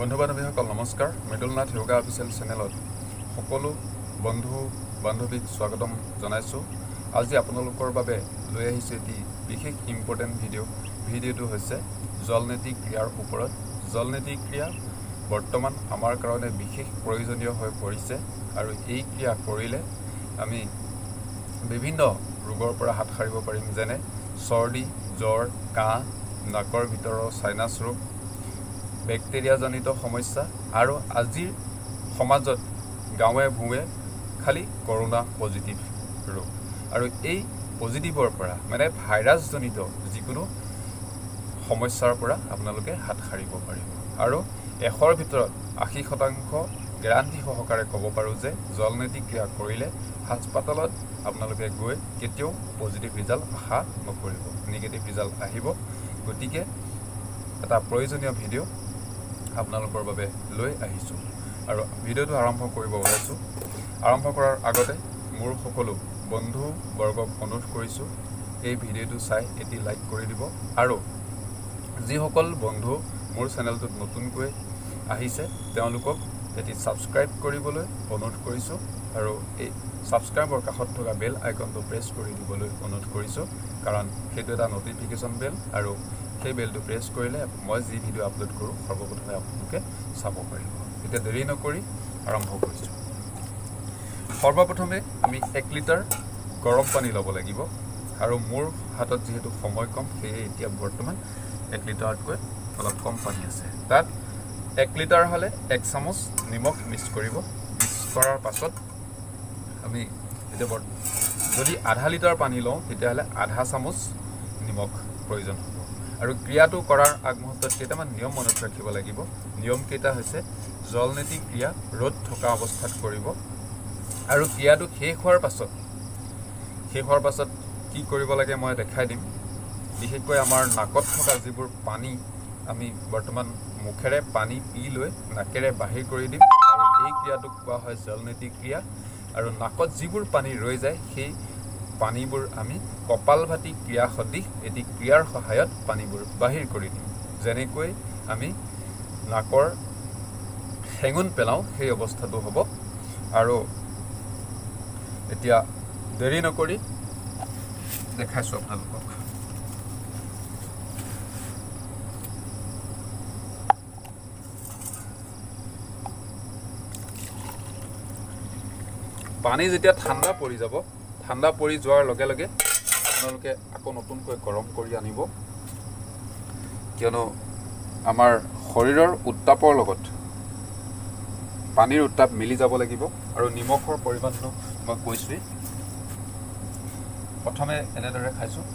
বন্ধু বান্ধৱীসকল নমস্কাৰ। মৃদুলনাথ যোগা অফিচিয়েল চেনেলত সকলো বন্ধু বান্ধৱীক স্বাগতম জনাইছোঁ। আজি আপোনালোকৰ বাবে লৈ আহিছোঁ এটি বিশেষ ইম্পৰ্টেণ্ট ভিডিঅ'টো হৈছে জলনেতি ক্ৰিয়াৰ ওপৰত। জলনেতি ক্ৰিয়া বৰ্তমান আমাৰ কাৰণে বিশেষ প্ৰয়োজনীয় হৈ পৰিছে আৰু এই ক্ৰিয়া কৰিলে আমি বিভিন্ন ৰোগৰ পৰা হাত সাৰিব পাৰিম, যেনে চৰ্দি, জ্বৰ, কাহ, নাকৰ ভিতৰৰ চাইনাছ ৰোগ, বেক্টেৰিয়াজনিত সমস্যা আৰু আজিৰ সমাজত গাঁৱে ভূঞে খালি কৰোনা পজিটিভ ৰোগ। আৰু এই পজিটিভৰ পৰা মানে ভাইৰাছজনিত যিকোনো সমস্যাৰ পৰা আপোনালোকে হাত সাৰিব পাৰিব। আৰু 100ৰ ভিতৰত 80% গেৰাণ্টি সহকাৰে ক'ব পাৰোঁ যে জলনেতি ক্ৰিয়া কৰিলে হাস্পাতালত আপোনালোকে গৈ কেতিয়াও পজিটিভ ৰিজাল্ট আশা নকৰিব, নিগেটিভ ৰিজাল্ট আহিব। গতিকে এটা প্ৰয়োজনীয় ভিডিঅ' আপোনালোকৰ বাবে লৈ আহিছোঁ আৰু ভিডিঅ'টো আৰম্ভ কৰিব ওলাইছোঁ। আৰম্ভ কৰাৰ আগতে মোৰ সকলো বন্ধুবৰ্গক অনুৰোধ কৰিছোঁ, এই ভিডিঅ'টো চাই এটি লাইক কৰি দিব আৰু যিসকল বন্ধু মোৰ চেনেলটোত নতুনকৈ আহিছে তেওঁলোকক এটি ছাবস্ক্ৰাইব কৰিবলৈ অনুৰোধ কৰিছোঁ আৰু এই ছাবস্ক্ৰাইবৰ কাষত থকা বেল আইকনটো প্ৰেছ কৰি দিবলৈ অনুৰোধ কৰিছোঁ, কাৰণ সেইটো এটা নটিফিকেশ্যন বেল আৰু সেই বেলটো প্ৰেছ কৰিলে মই যি ভিডিঅ' আপলোড কৰোঁ সৰ্বপ্ৰথমে আপোনালোকে চাব পাৰিব। এতিয়া দেৰি নকৰি আৰম্ভ কৰিছোঁ। সৰ্বপ্ৰথমে আমি 1 লিটাৰ গৰম পানী ল'ব লাগিব আৰু মোৰ হাতত যিহেতু সময় কম, সেয়ে এতিয়া বৰ্তমান 1 লিটাৰতকৈ অলপ কম পানী আছে। তাত 1 লিটাৰ হ'লে 1 চামুচ নিমখ মিক্স কৰিব। মিক্স কৰাৰ পাছত আমি এতিয়া যদি আধা লিটাৰ পানী লওঁ তেতিয়াহ'লে আধা চামুচ নিমখ প্ৰয়োজন হ'ব। আৰু ক্ৰিয়াটো কৰাৰ আগমুহূৰ্তত কেইটামান নিয়ম মনত ৰাখিব লাগিব। নিয়মকেইটা হৈছে জলনেতি ক্ৰিয়া ৰ'দ থকা অৱস্থাত কৰিব আৰু ক্ৰিয়াটো শেষ হোৱাৰ পাছত কি কৰিব লাগে মই দেখাই দিম। বিশেষকৈ আমাৰ নাকত থকা যিবোৰ পানী আমি বৰ্তমান মুখেৰে পানী পি লৈ নাকেৰে বাহিৰ কৰি দিম আৰু এই ক্ৰিয়াটোক কোৱা হয় জলনেতি ক্ৰিয়া। আৰু নাকত যিবোৰ পানী ৰৈ যায় সেই পানীবোৰ আমি কপালভাতি ক্ৰিয়া সদৃশ এটি ক্ৰিয়াৰ সহায়ত পানীবোৰ বাহিৰ কৰি দিম। যেনেকৈ আমি নাকৰ শেঙুন পেলাওঁ সেই অৱস্থাটো হ'ব। আৰু এতিয়া দেৰি নকৰি দেখাইছোঁ আপোনালোকক। পানী যেতিয়া ঠাণ্ডা পৰি যাব, ঠাণ্ডা পৰি যোৱাৰ লগে লগে আপোনালোকে আকৌ নতুনকৈ গৰম কৰি আনিব, কিয়নো আমাৰ শৰীৰৰ উত্তাপৰ লগত পানীৰ উত্তাপ মিলি যাব লাগিব। আৰু নিমখৰ পৰিমাণটো মই কৈছোঁৱেই। প্ৰথমে এনেদৰে খাইছোঁ।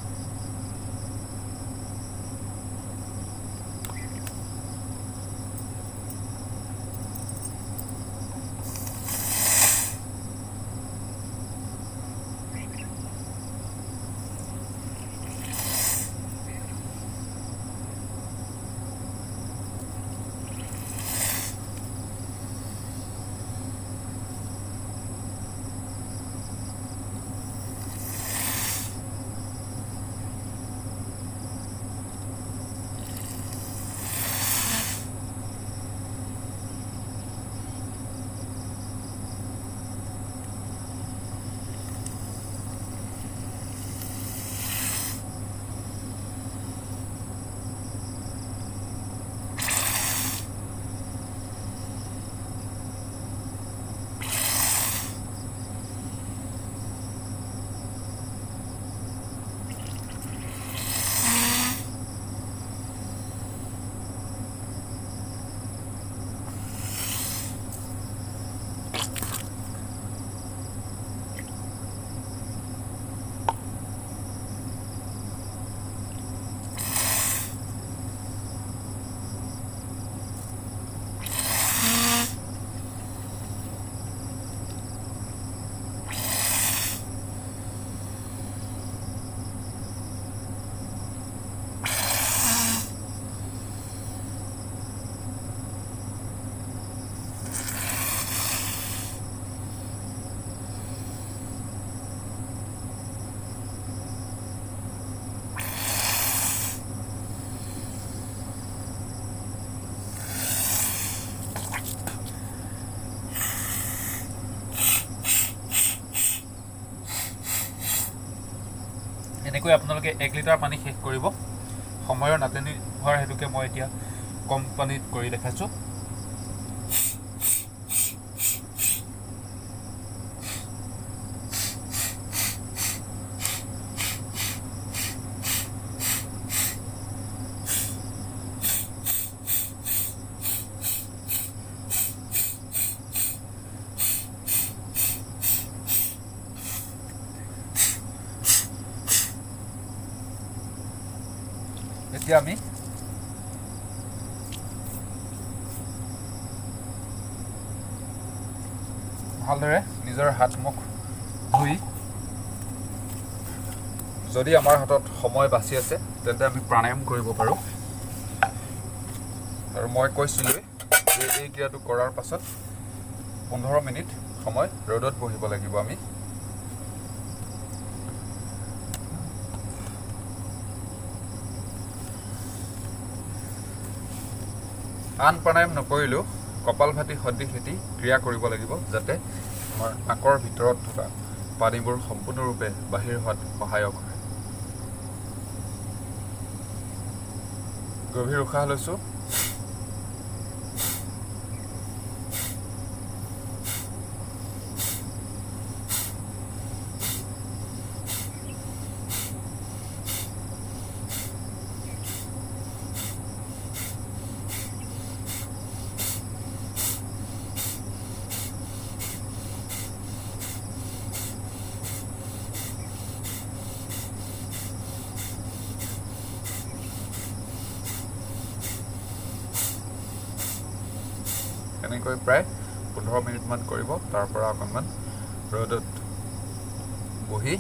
এনেকৈ আপোনালোকে 1 লিটাৰ পানী শেষ কৰিব। সময়ৰ নাটনি হোৱাৰ হেতুকে মই এতিয়া কম পানীত কৰি দেখাইছোঁ। এতিয়া আমি ভালদৰে নিজৰ হাত মুখ ধুই, যদি আমাৰ হাতত সময় বাচি আছে তেন্তে আমি প্ৰাণায়াম কৰিব পাৰোঁ। আৰু মই কৈছিলোঁ যে এই ক্ৰিয়াটো কৰাৰ পাছত 15 মিনিট সময় ৰ'দত বহিব লাগিব আমি। আন প্ৰাণায়াম নকৰিলেও কপালভাতি সদৃশ এটি ক্ৰিয়া কৰিব লাগিব, যাতে আমাৰ নাকৰ ভিতৰত থকা পানীবোৰ সম্পূৰ্ণৰূপে বাহিৰ হোৱাত সহায়ক হয়। গভীৰ উশাহ লৈছোঁ। এনেকৈ প্ৰায় 15 মিনিটমান কৰিব। তাৰ পৰা অকণমান ৰ'দত বহি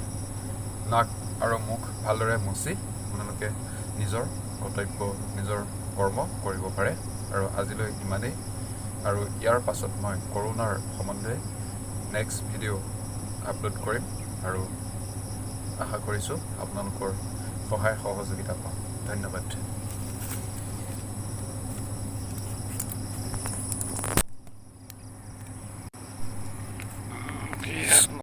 নাক আৰু মুখ ভালদৰে মুচি আপোনালোকে নিজৰ কৰ্তব্য, নিজৰ কৰ্ম কৰিব পাৰে। আৰু আজিলৈ ইমানেই। আৰু ইয়াৰ পাছত মই কৰোণাৰ সম্বন্ধে নেক্সট ভিডিঅ' আপলোড কৰিম আৰু আশা কৰিছোঁ আপোনালোকৰ সহায় সহযোগিতা পাম। ধন্যবাদ।